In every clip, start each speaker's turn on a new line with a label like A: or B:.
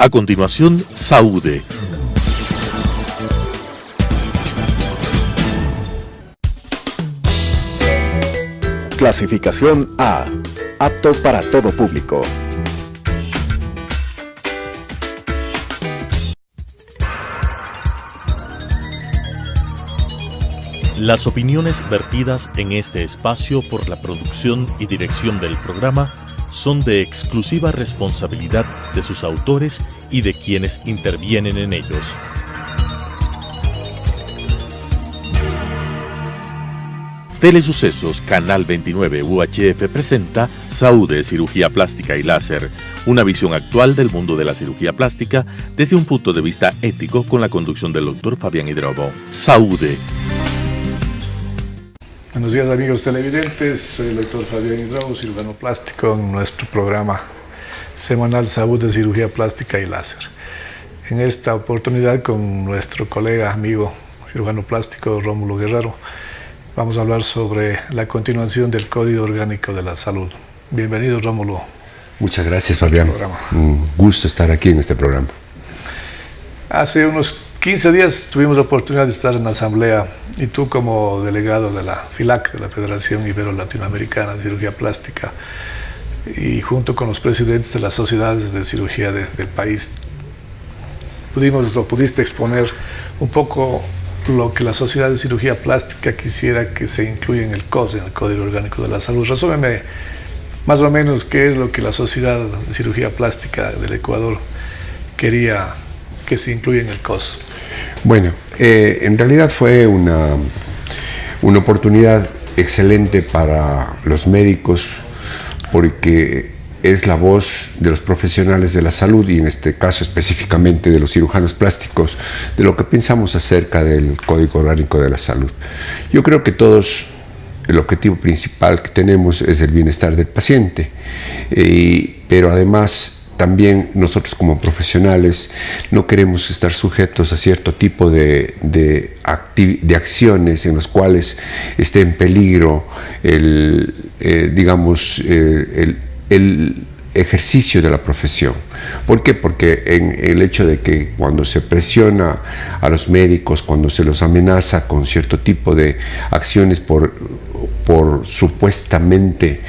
A: A continuación, Saúde.
B: Clasificación A. Apto para todo público.
A: Las opiniones vertidas en este espacio por la producción y dirección del programa son de exclusiva responsabilidad de sus autores y de quienes intervienen en ellos. Telesucesos Canal 29 UHF presenta Saúde, Cirugía Plástica y Láser, una visión actual del mundo de la cirugía plástica desde un punto de vista ético con la conducción del doctor Fabián Hidrobo. Saúde.
C: Buenos días amigos televidentes, soy el doctor Fabián Hidrobo, cirujano plástico en nuestro programa semanal Saúde, Cirugía Plástica y Láser. En esta oportunidad con nuestro colega, amigo, cirujano plástico Rómulo Guerrero, vamos a hablar sobre la continuación del Código Orgánico de la Salud. Bienvenido, Rómulo.
D: Muchas gracias, Fabián. Un gusto estar aquí en este programa.
C: Hace unos 15 días tuvimos la oportunidad de estar en la asamblea y tú como delegado de la FILAC, de la Federación Ibero-Latinoamericana de Cirugía Plástica, y junto con los presidentes de las sociedades de cirugía del país, pudiste exponer un poco lo que la Sociedad de Cirugía Plástica quisiera que se incluya en el COS, en el Código Orgánico de la Salud. Resúmeme más o menos qué es lo que la Sociedad de Cirugía Plástica del Ecuador quería que se incluya en el COS.
D: Bueno, en realidad fue una oportunidad excelente para los médicos porque es la voz de los profesionales de la salud y en este caso específicamente de los cirujanos plásticos de lo que pensamos acerca del Código Orgánico de la Salud. Yo creo que todos el objetivo principal que tenemos es el bienestar del paciente, pero además también nosotros como profesionales no queremos estar sujetos a cierto tipo de acciones en las cuales esté en peligro el ejercicio de la profesión. ¿Por qué? Porque en el hecho de que cuando se presiona a los médicos, cuando se los amenaza con cierto tipo de acciones por supuestamente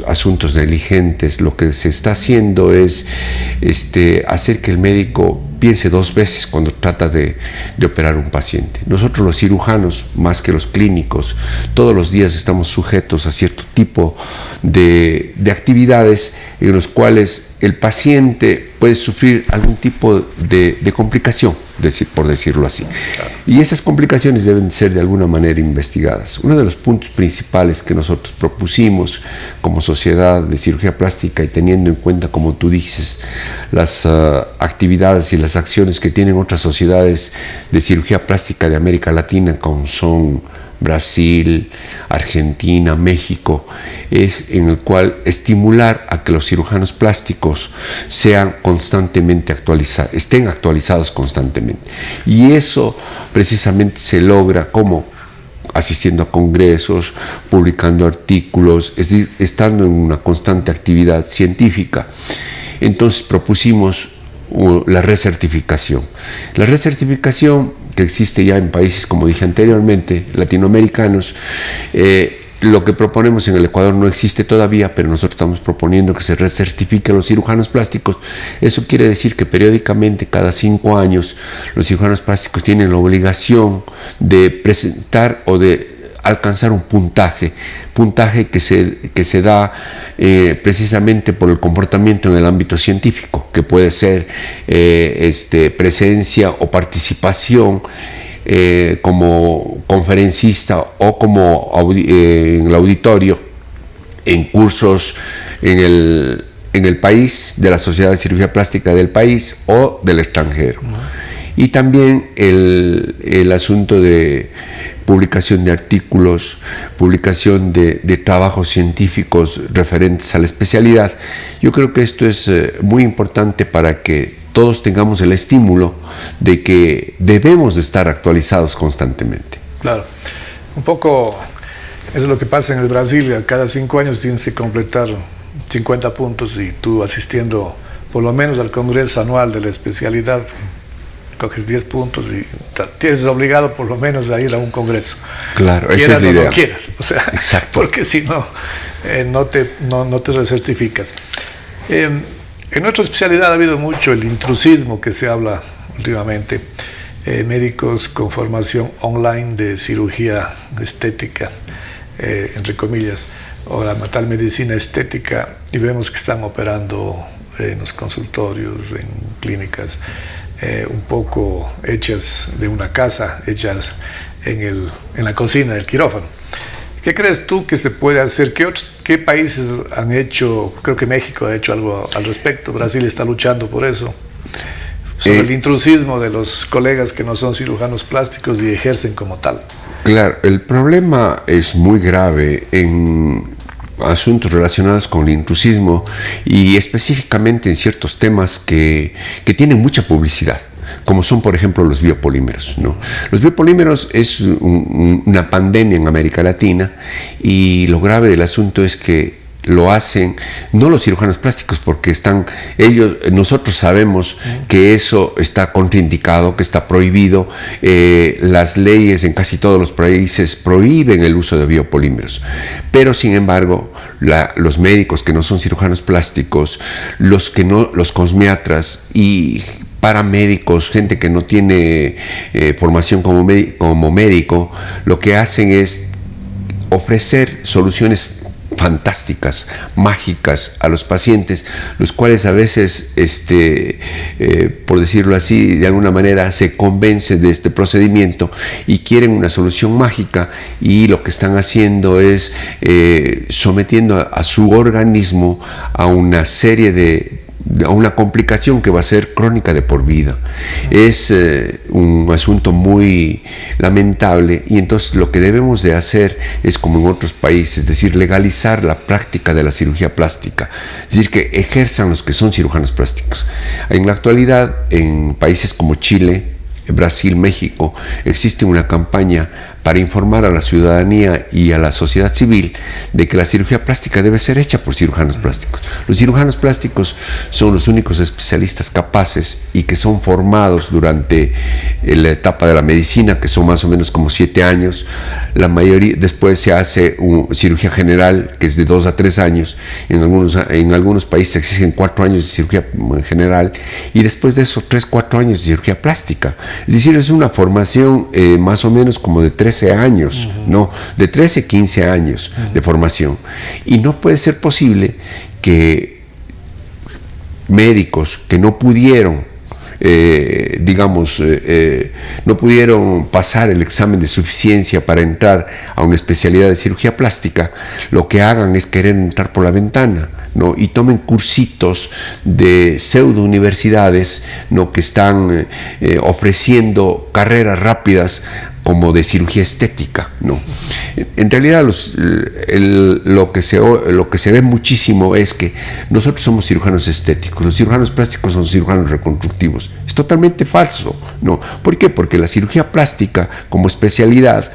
D: asuntos negligentes, lo que se está haciendo es hacer que el médico piense dos veces cuando trata de operar un paciente. Nosotros los cirujanos, más que los clínicos, todos los días estamos sujetos a cierto tipo de actividades en los cuales el paciente puede sufrir algún tipo de complicación, por decirlo así. Y esas complicaciones deben ser de alguna manera investigadas. Uno de los puntos principales que nosotros propusimos como sociedad de cirugía plástica y teniendo en cuenta, como tú dices, las actividades y las acciones que tienen otras sociedades de cirugía plástica de América Latina, como son Brasil, Argentina, México, es en el cual estimular a que los cirujanos plásticos sean constantemente estén actualizados constantemente. Y eso precisamente se logra como asistiendo a congresos, publicando artículos, es decir, estando en una constante actividad científica. Entonces propusimos la recertificación. La recertificación que existe ya en países, como dije anteriormente, latinoamericanos, lo que proponemos en el Ecuador no existe todavía, pero nosotros estamos proponiendo que se recertifiquen los cirujanos plásticos. Eso quiere decir que periódicamente, cada 5 años, los cirujanos plásticos tienen la obligación de presentar o de alcanzar un puntaje que se da precisamente por el comportamiento en el ámbito científico, que puede ser presencia o participación como conferencista o como en el auditorio en cursos en el país, de la Sociedad de Cirugía Plástica del país o del extranjero. Y también el asunto de publicación de artículos, publicación de trabajos científicos referentes a la especialidad. Yo creo que esto es muy importante para que todos tengamos el estímulo de que debemos de estar actualizados constantemente.
C: Claro, un poco eso es lo que pasa en el Brasil. Cada 5 años tienes que completar 50 puntos y tú asistiendo por lo menos al congreso anual de la especialidad, coges 10 puntos y tienes obligado por lo menos a ir a un congreso.
D: Claro, esa
C: quieras
D: es la
C: o
D: idea.
C: no quieras, o sea,
D: exacto.
C: Porque si no, no te recertificas. En nuestra especialidad ha habido mucho el intrusismo que se habla últimamente. Médicos con formación online de cirugía estética, entre comillas, o la tal medicina estética, y vemos que están operando en los consultorios, en clínicas, un poco hechas de una casa, hechas en la cocina del quirófano. ¿Qué crees tú que se puede hacer? ¿Qué países han hecho? Creo que México ha hecho algo al respecto, Brasil está luchando por eso. Sobre el intrusismo de los colegas que no son cirujanos plásticos y ejercen como tal.
D: Claro, el problema es muy grave en asuntos relacionados con el intrusismo y específicamente en ciertos temas que tienen mucha publicidad, como son por ejemplo los biopolímeros, ¿no? Los biopolímeros es una pandemia en América Latina y lo grave del asunto es que lo hacen no los cirujanos plásticos porque nosotros sabemos que eso está contraindicado, que está prohibido. Las leyes en casi todos los países prohíben el uso de biopolímeros, pero sin embargo los médicos que no son cirujanos plásticos, los cosmiatras y paramédicos, gente que no tiene formación como médico, lo que hacen es ofrecer soluciones fantásticas, mágicas a los pacientes, los cuales a veces, por decirlo así, de alguna manera se convencen de este procedimiento y quieren una solución mágica, y lo que están haciendo es sometiendo a su organismo a una serie a una complicación que va a ser crónica de por vida. Es un asunto muy lamentable, y entonces lo que debemos de hacer es como en otros países, es decir, legalizar la práctica de la cirugía plástica, es decir, que ejerzan los que son cirujanos plásticos. En la actualidad, en países como Chile, Brasil, México, existe una campaña para informar a la ciudadanía y a la sociedad civil de que la cirugía plástica debe ser hecha por cirujanos plásticos. Los cirujanos plásticos son los únicos especialistas capaces y que son formados durante la etapa de la medicina, que son más o menos como 7 años. La mayoría, después se hace cirugía general, que es de 2 a 3 años. En algunos países exigen 4 años de cirugía general, y después de eso 3-4 años de cirugía plástica. Es decir, es una formación más o menos como de 13 años, no, de 13-15 años de formación. Y no puede ser posible que médicos que no pudieron, no pudieron pasar el examen de suficiencia para entrar a una especialidad de cirugía plástica, lo que hagan es querer entrar por la ventana, ¿no? Y tomen cursitos de pseudo universidades, ¿no? Que están ofreciendo carreras rápidas como de cirugía estética, ¿no? En realidad lo que se ve muchísimo es que nosotros somos cirujanos estéticos, los cirujanos plásticos son cirujanos reconstructivos. Es totalmente falso, ¿no? ¿Por qué? Porque la cirugía plástica como especialidad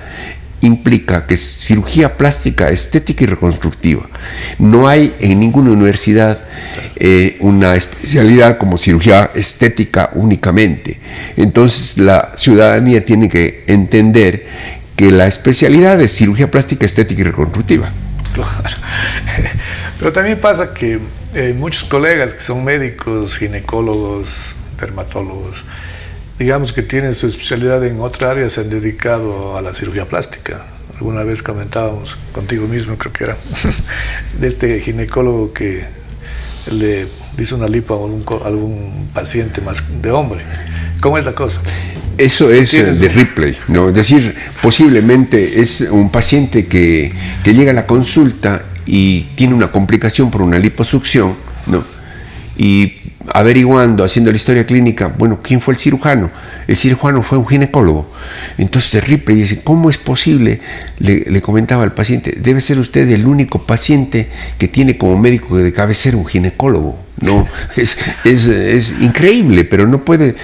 D: implica que es cirugía plástica, estética y reconstructiva. No hay en ninguna universidad una especialidad como cirugía estética únicamente. Entonces la ciudadanía tiene que entender que la especialidad es cirugía plástica, estética y reconstructiva.
C: Claro. Pero también pasa que muchos colegas que son médicos, ginecólogos, dermatólogos, digamos que tienen su especialidad en otra área, se han dedicado a la cirugía plástica. Alguna vez comentábamos contigo mismo, creo que era, de este ginecólogo que le hizo una lipo a algún paciente más de hombre. ¿Cómo es la cosa?
D: Eso es de Ripley, ¿no? Es decir, posiblemente es un paciente que llega a la consulta y tiene una complicación por una liposucción, ¿no? Y averiguando, haciendo la historia clínica, bueno, ¿quién fue el cirujano? El cirujano fue un ginecólogo. Entonces de Ripley dice, ¿cómo es posible? Le comentaba al paciente, debe ser usted el único paciente que tiene como médico de cabecera un ginecólogo. No, es increíble, pero no puede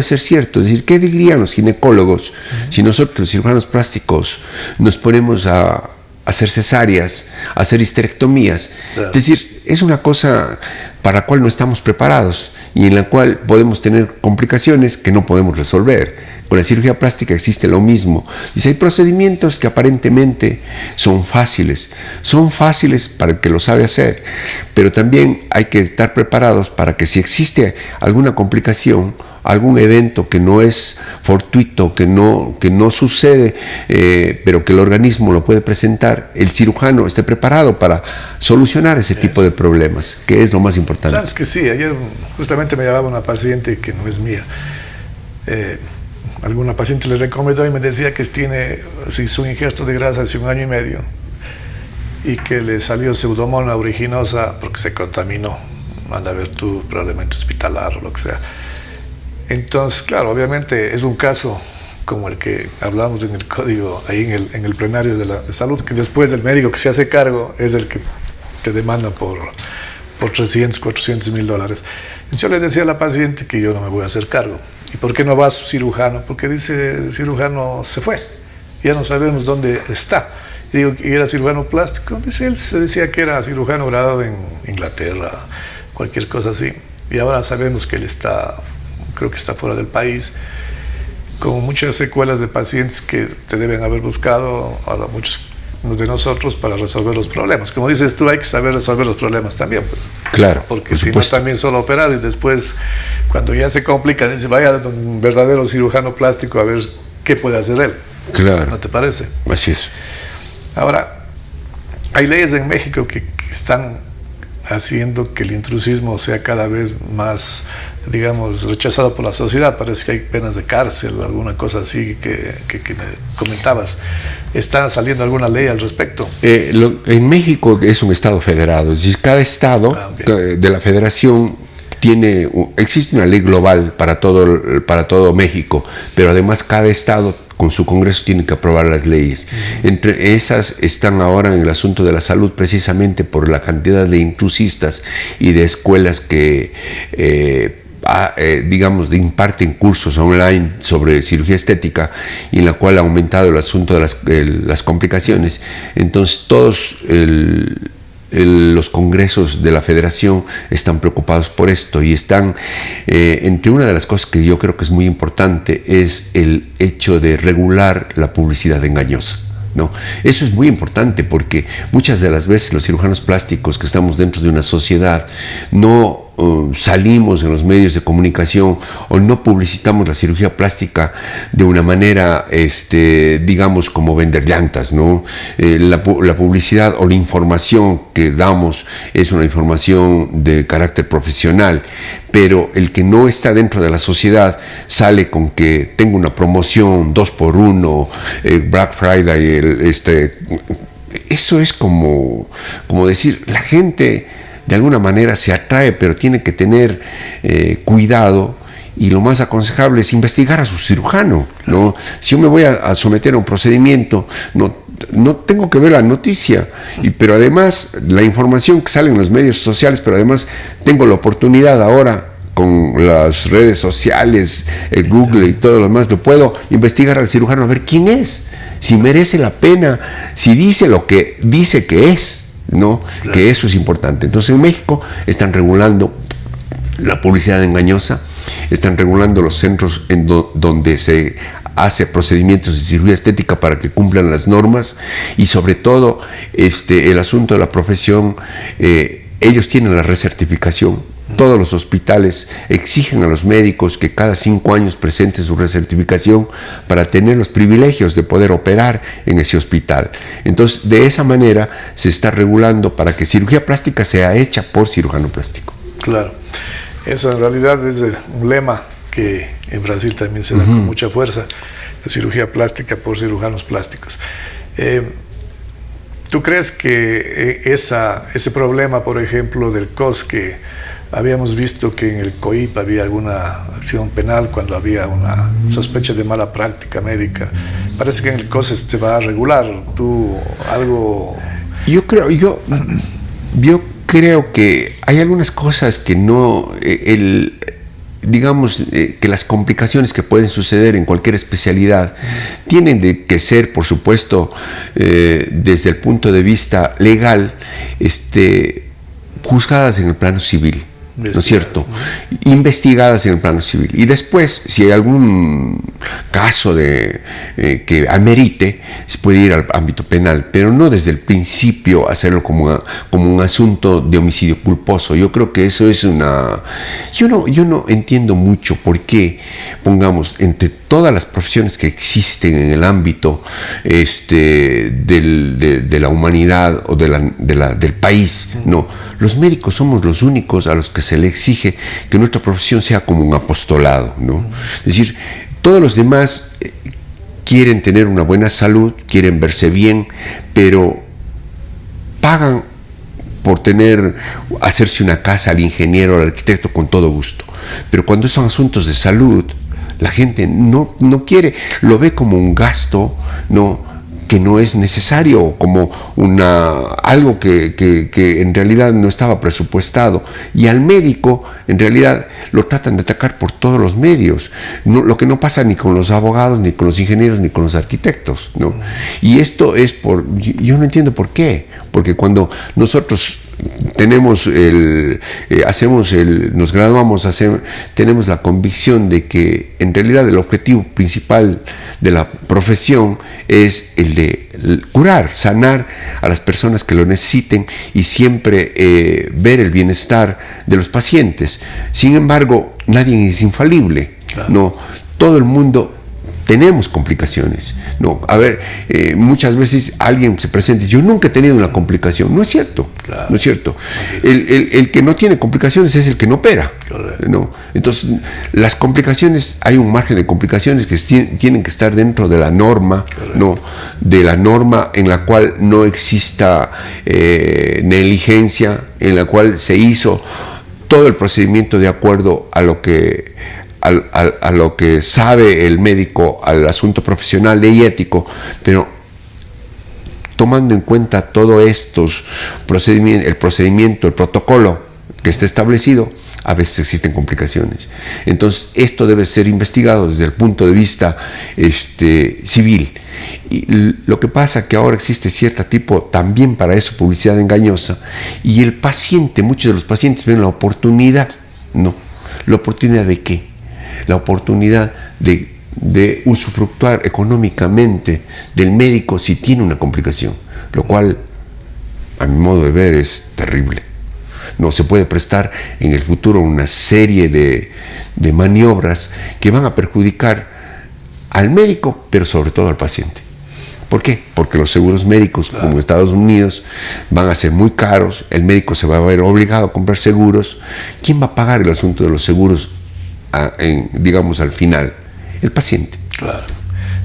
D: ser cierto. Es decir, ¿qué dirían los ginecólogos si nosotros, los cirujanos plásticos, nos ponemos a hacer cesáreas, a hacer histerectomías? Claro. Es decir, es una cosa para la cual no estamos preparados y en la cual podemos tener complicaciones que no podemos resolver. Con la cirugía plástica existe lo mismo. Dice, hay procedimientos que aparentemente son fáciles para el que lo sabe hacer, pero también hay que estar preparados para que si existe alguna complicación, algún evento que no es fortuito, que no sucede, pero que el organismo lo puede presentar, el cirujano esté preparado para solucionar ese tipo de problemas, que es lo más importante.
C: Sabes que sí, ayer justamente me llamaba una paciente que no es mía. Alguna paciente le recomendó y me decía que se hizo un injerto de grasa hace 1 año y medio y que le salió pseudomonas aeruginosa porque se contaminó. Manda a ver tú, probablemente hospitalar o lo que sea. Entonces, claro, obviamente es un caso como el que hablamos en el código, ahí en el plenario de la salud, que después el médico que se hace cargo es el que te demanda por 300, 400 mil dólares. Yo le decía a la paciente que yo no me voy a hacer cargo. ¿Y por qué no va a su cirujano? Porque dice, el cirujano se fue, ya no sabemos dónde está. Y digo, ¿y era cirujano plástico? Dice, él se decía que era cirujano graduado en Inglaterra, cualquier cosa así. Y ahora sabemos que él creo que está fuera del país, con muchas secuelas de pacientes que te deben haber buscado a muchos de nosotros para resolver los problemas. Como dices tú, hay que saber resolver los problemas también, pues.
D: Claro,
C: porque si no también solo operar y después, cuando ya se complica, dice, vaya a un verdadero cirujano plástico a ver qué puede hacer él.
D: Claro.
C: ¿No te parece?
D: Así es.
C: Ahora, hay leyes en México que están haciendo que el intrusismo sea cada vez más, digamos, rechazado por la sociedad. Parece que hay penas de cárcel, alguna cosa así que me comentabas. ¿Está saliendo alguna ley al respecto?
D: En México es un estado federado, es decir, cada estado de la federación existe una ley global para todo México, pero además cada estado con su Congreso tiene que aprobar las leyes. Entre esas están ahora en el asunto de la salud, precisamente por la cantidad de intrusistas y de escuelas que digamos, imparten cursos online sobre cirugía estética, y en la cual ha aumentado el asunto de las complicaciones. Entonces todos los congresos de la federación están preocupados por esto y están, entre una de las cosas que yo creo que es muy importante es el hecho de regular la publicidad engañosa, ¿no? Eso es muy importante porque muchas de las veces los cirujanos plásticos que estamos dentro de una sociedad no salimos en los medios de comunicación o no publicitamos la cirugía plástica de una manera, digamos, como vender llantas, ¿no? La publicidad o la información que damos es una información de carácter profesional, pero el que no está dentro de la sociedad sale con que tengo una promoción 2x1, Black Friday, eso es como decir, la gente de alguna manera se atrae, pero tiene que tener cuidado, y lo más aconsejable es investigar a su cirujano, ¿no? Si yo me voy a someter a un procedimiento, no tengo que ver la noticia, pero además la información que sale en los medios sociales, pero además tengo la oportunidad ahora con las redes sociales, el Google y todo lo demás, lo puedo investigar al cirujano a ver quién es, si merece la pena, si dice lo que dice que es, ¿no? Claro. Que eso es importante. Entonces en México están regulando la publicidad engañosa, están regulando los centros donde se hace procedimientos de cirugía estética para que cumplan las normas, y sobre todo el asunto de la profesión, ellos tienen la recertificación. Todos los hospitales exigen a los médicos que cada 5 años presenten su recertificación para tener los privilegios de poder operar en ese hospital. Entonces, de esa manera se está regulando para que cirugía plástica sea hecha por cirujano plástico.
C: Claro, eso en realidad es un lema que en Brasil también se da con mucha fuerza, la cirugía plástica por cirujanos plásticos. ¿Tú crees que ese problema, por ejemplo, del COS, que habíamos visto que en el COIP había alguna acción penal cuando había una sospecha de mala práctica médica, parece que en el COS se va a regular? ¿Tú algo...?
D: Yo creo que hay algunas cosas que no... digamos que las complicaciones que pueden suceder en cualquier especialidad tienen que ser, por supuesto, desde el punto de vista legal, juzgadas en el plano civil. ¿no es cierto? Investigadas en el plano civil. Y después, si hay algún caso que amerite, se puede ir al ámbito penal, pero no desde el principio hacerlo como un asunto de homicidio culposo. Yo creo que eso es una... Yo no entiendo mucho por qué, pongamos, entre todas las profesiones que existen en el ámbito de la humanidad o del país, no, los médicos somos los únicos a los que se le exige que nuestra profesión sea como un apostolado, ¿no? Es decir, todos los demás quieren tener una buena salud, quieren verse bien, pero pagan por hacerse una casa al ingeniero, al arquitecto con todo gusto. Pero cuando son asuntos de salud, la gente no quiere, lo ve como un gasto, que no es necesario, como algo que en realidad no estaba presupuestado. Y al médico, en realidad, lo tratan de atacar por todos los medios. Lo que no pasa ni con los abogados, ni con los ingenieros, ni con los arquitectos, ¿no? Y esto es yo no entiendo por qué. Porque cuando nosotros nos graduamos, tenemos la convicción de que en realidad el objetivo principal de la profesión es el de curar, sanar a las personas que lo necesiten y siempre ver el bienestar de los pacientes. Sin embargo, nadie es infalible, claro. No, todo el mundo tenemos complicaciones. No, a ver, muchas veces alguien se presenta y dice, yo nunca he tenido una complicación. No es cierto, claro. No es cierto. El que no tiene complicaciones es el que no opera. ¿No? Entonces, las complicaciones, hay un margen de complicaciones que tienen que estar dentro de la norma, ¿no? De la norma en la cual no exista negligencia, en la cual se hizo todo el procedimiento de acuerdo a lo que sabe el médico, al asunto profesional y ético, pero tomando en cuenta todos estos procedimientos, el protocolo que está establecido, a veces existen complicaciones. Entonces, esto debe ser investigado desde el punto de vista civil. Y lo que pasa es que ahora existe cierto tipo, también para eso, publicidad engañosa, y muchos de los pacientes ven la oportunidad, ¿no? ¿La oportunidad de qué? La oportunidad de usufructuar económicamente del médico si tiene una complicación, lo cual, a mi modo de ver, es terrible. No se puede prestar en el futuro una serie de maniobras que van a perjudicar al médico, pero sobre todo al paciente. ¿Por qué? Porque los seguros médicos, como en Estados Unidos, van a ser muy caros, el médico se va a ver obligado a comprar seguros. ¿Quién va a pagar el asunto de los seguros? Digamos al final, el paciente. Claro,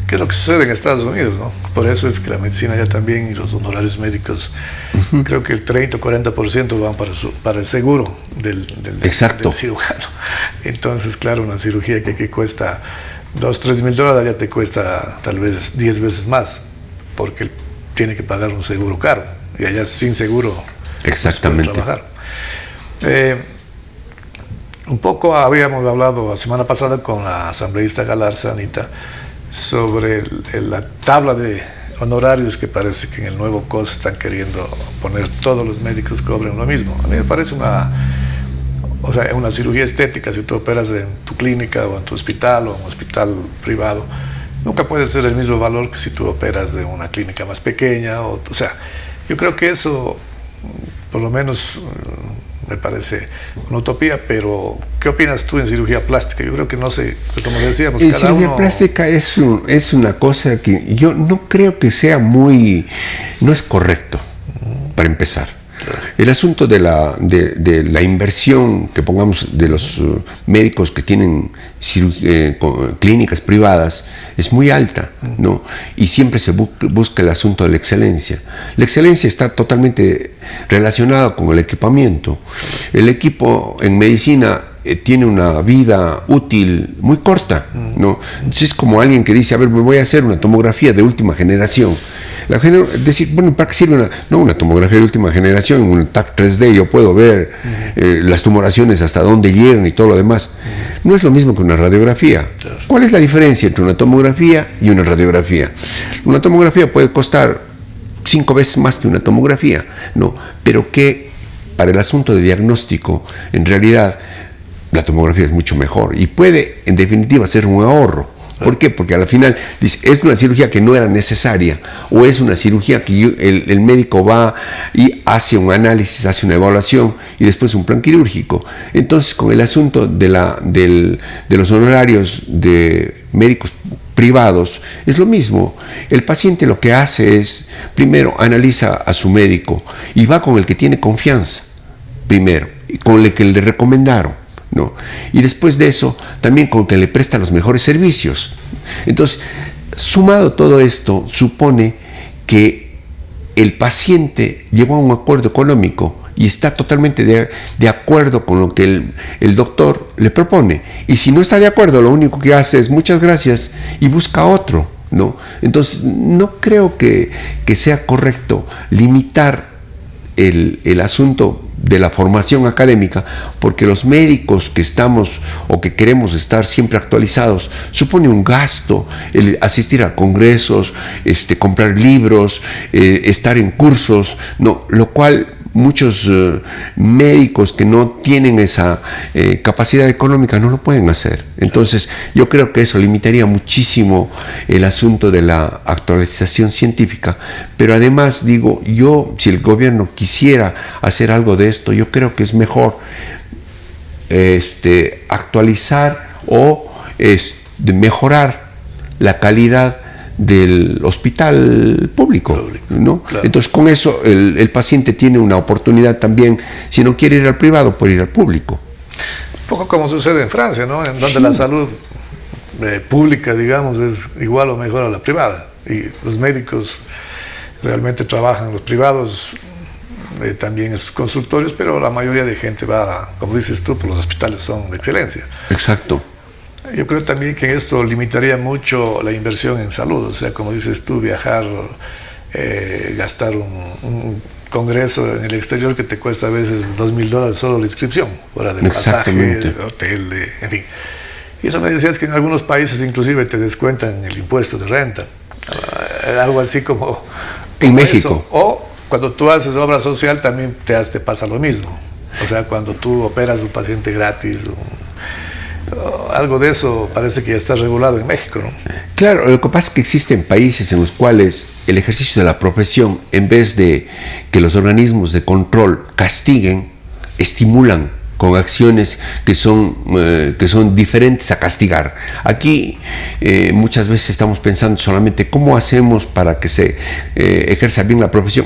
C: que es lo que sucede en Estados Unidos, ¿no? Por eso es que la medicina ya también y los honorarios médicos, creo que el 30 o 40% van para el seguro del cirujano. Entonces, claro, una cirugía que cuesta $2,000-3,000 ya te cuesta tal vez 10 veces más, porque tiene que pagar un seguro caro, y allá sin seguro
D: exactamente
C: no se puede trabajar. Un poco habíamos hablado la semana pasada con la asambleísta Galarza, Anita, sobre la tabla de honorarios que parece que en el nuevo COS están queriendo poner todos los médicos cobren lo mismo. A mí me parece una cirugía estética. Si tú operas en tu clínica o en tu hospital o en un hospital privado, nunca puede ser el mismo valor que si tú operas de una clínica más pequeña. O sea, yo creo que eso, por lo menos, me parece una utopía, pero ¿qué opinas tú en cirugía plástica? Yo creo que no sé, como decíamos,
D: cada cirugía plástica es una cosa que yo no creo que sea no es correcto, para empezar. El asunto de la inversión que pongamos de los médicos que tienen clínicas privadas es muy alta, ¿no? Y siempre se busca el asunto de la excelencia. La excelencia está totalmente relacionada con el equipamiento. El equipo en medicina tiene una vida útil muy corta, ¿no? Entonces es como alguien que dice, a ver, me voy a hacer una tomografía de última generación. Decir, bueno, ¿para qué sirve una tomografía de última generación? Un TAC 3D, yo puedo ver las tumoraciones hasta dónde llegan y todo lo demás. No es lo mismo que una radiografía. ¿Cuál es la diferencia entre una tomografía y una radiografía? Una tomografía puede costar 5 veces más que una tomografía, ¿no? Pero ¿qué para el asunto de diagnóstico, en realidad la tomografía es mucho mejor y puede, en definitiva, ser un ahorro. ¿Por qué? Porque al final dice, es una cirugía que no era necesaria, o es una cirugía que el médico va y hace un análisis, hace una evaluación y después un plan quirúrgico. Entonces, con el asunto de los honorarios de médicos privados, es lo mismo. El paciente lo que hace es, primero, analiza a su médico y va con el que tiene confianza, primero, y con el que le recomendaron, ¿no? Y después de eso, también con que le presta los mejores servicios. Entonces, sumado todo esto, supone que el paciente llegó a un acuerdo económico y está totalmente de acuerdo con lo que el doctor le propone. Y si no está de acuerdo, lo único que hace es muchas gracias y busca otro, ¿no? Entonces, no creo que sea correcto limitar el asunto de la formación académica, porque los médicos que estamos o que queremos estar siempre actualizados, supone un gasto, el asistir a congresos, comprar libros, estar en cursos, ¿no? Lo cual muchos médicos que no tienen esa capacidad económica no lo pueden hacer. Entonces yo creo que eso limitaría muchísimo el asunto de la actualización científica, pero además digo, si el gobierno quisiera hacer algo de esto, yo creo que es mejor actualizar o mejorar la calidad del hospital público, ¿no? Claro. Entonces con eso el paciente tiene una oportunidad también, si no quiere ir al privado, por ir al público.
C: Un poco como sucede en Francia, ¿no? En donde la salud pública, digamos, es igual o mejor a la privada, y los médicos realmente trabajan en los privados, también en sus consultorios, pero la mayoría de gente va, como dices tú, pues los hospitales son de excelencia.
D: Exacto.
C: Yo creo también que esto limitaría mucho la inversión en salud, o sea, como dices tú, viajar, gastar un congreso en el exterior que te cuesta a veces $2,000 solo la inscripción, fuera de pasaje, de hotel, en fin. Y eso me decías que en algunos países inclusive te descuentan el impuesto de renta, algo así como
D: en México.
C: Eso. O cuando tú haces obra social también te pasa lo mismo, o sea, cuando tú operas a un paciente gratis, algo de eso parece que ya está regulado en México, ¿no?
D: Claro, lo que pasa es que existen países en los cuales el ejercicio de la profesión, en vez de que los organismos de control castiguen, estimulan con acciones que son diferentes a castigar. Aquí muchas veces estamos pensando solamente cómo hacemos para que se ejerza bien la profesión.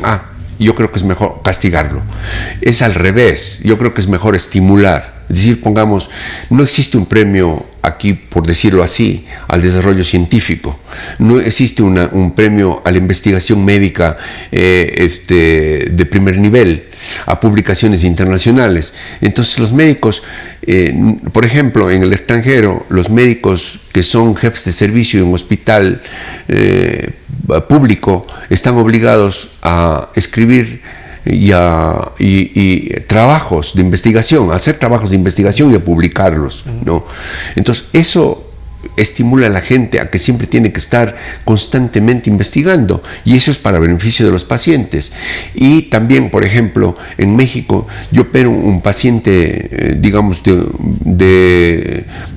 D: Yo creo que es mejor castigarlo. Es al revés, yo creo que es mejor estimular. Es decir, pongamos, no existe un premio aquí, por decirlo así, al desarrollo científico. No existe un premio a la investigación médica de primer nivel, a publicaciones internacionales. Entonces los médicos, por ejemplo, en el extranjero, los médicos que son jefes de servicio en un hospital público están obligados a escribir y trabajos de investigación, hacer trabajos de investigación y a publicarlos, ¿no? Entonces eso estimula a la gente a que siempre tiene que estar constantemente investigando, y eso es para beneficio de los pacientes. Y también, por ejemplo, en México yo opero un paciente, digamos,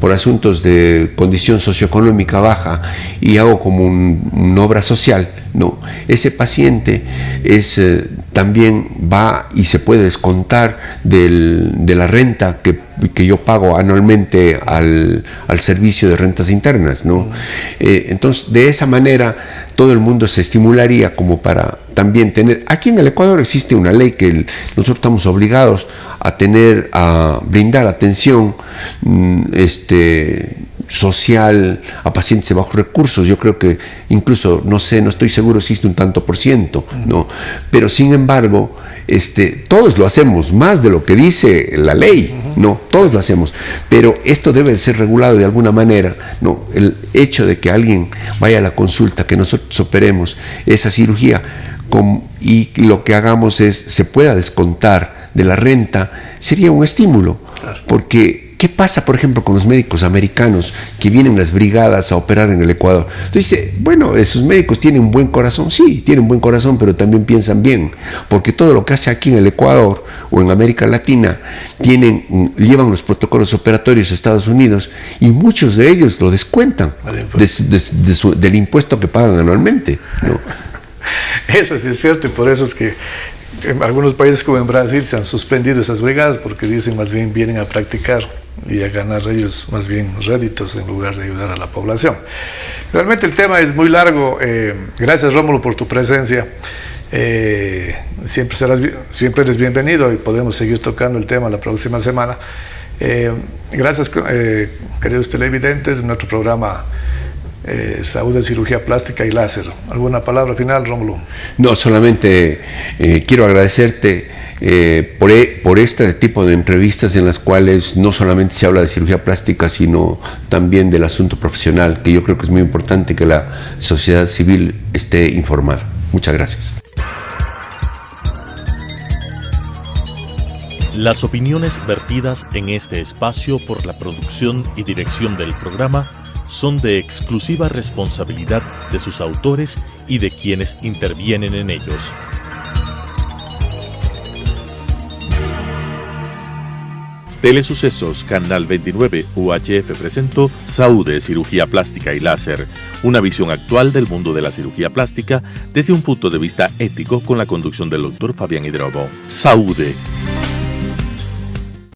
D: por asuntos de condición socioeconómica baja, y hago como una obra social, ¿no? Ese paciente también va y se puede descontar de la renta que yo pago anualmente al servicio de rentas internas, ¿no? Entonces, de esa manera, todo el mundo se estimularía como para también tener. Aquí en el Ecuador existe una ley que nosotros estamos obligados a brindar atención social a pacientes de bajos recursos. Yo creo que incluso, no estoy seguro, existe un tanto por ciento, ¿no? Pero sin embargo, todos lo hacemos, más de lo que dice la ley, ¿no? Todos lo hacemos, pero esto debe ser regulado de alguna manera, ¿no? El hecho de que alguien vaya a la consulta, que nosotros operemos esa cirugía y lo que hagamos se pueda descontar de la renta, sería un estímulo, claro. Porque ¿Qué pasa, por ejemplo, con los médicos americanos que vienen las brigadas a operar en el Ecuador? Entonces, bueno, esos médicos tienen un buen corazón, sí, tienen buen corazón, pero también piensan bien, porque todo lo que hace aquí en el Ecuador o en América Latina llevan los protocolos operatorios a Estados Unidos y muchos de ellos lo descuentan del impuesto que pagan anualmente, ¿no?
C: Eso sí es cierto, y por eso es que en algunos países como en Brasil se han suspendido esas brigadas porque dicen más bien vienen a practicar y a ganar ellos más bien réditos en lugar de ayudar a la población. Realmente el tema es muy largo. Gracias, Rómulo, por tu presencia. Siempre eres bienvenido y podemos seguir tocando el tema la próxima semana. Gracias, queridos televidentes, en nuestro programa Salud de Cirugía Plástica y Láser. ¿Alguna palabra final, Rómulo?
D: No, solamente quiero agradecerte por este tipo de entrevistas en las cuales no solamente se habla de cirugía plástica, sino también del asunto profesional, que yo creo que es muy importante que la sociedad civil esté informada. Muchas gracias.
A: Las opiniones vertidas en este espacio por la producción y dirección del programa son de exclusiva responsabilidad de sus autores y de quienes intervienen en ellos. Telesucesos Canal 29 UHF presentó Saúde, Cirugía Plástica y Láser, una visión actual del mundo de la cirugía plástica desde un punto de vista ético con la conducción del Dr. Fabián Hidrobo. Saúde.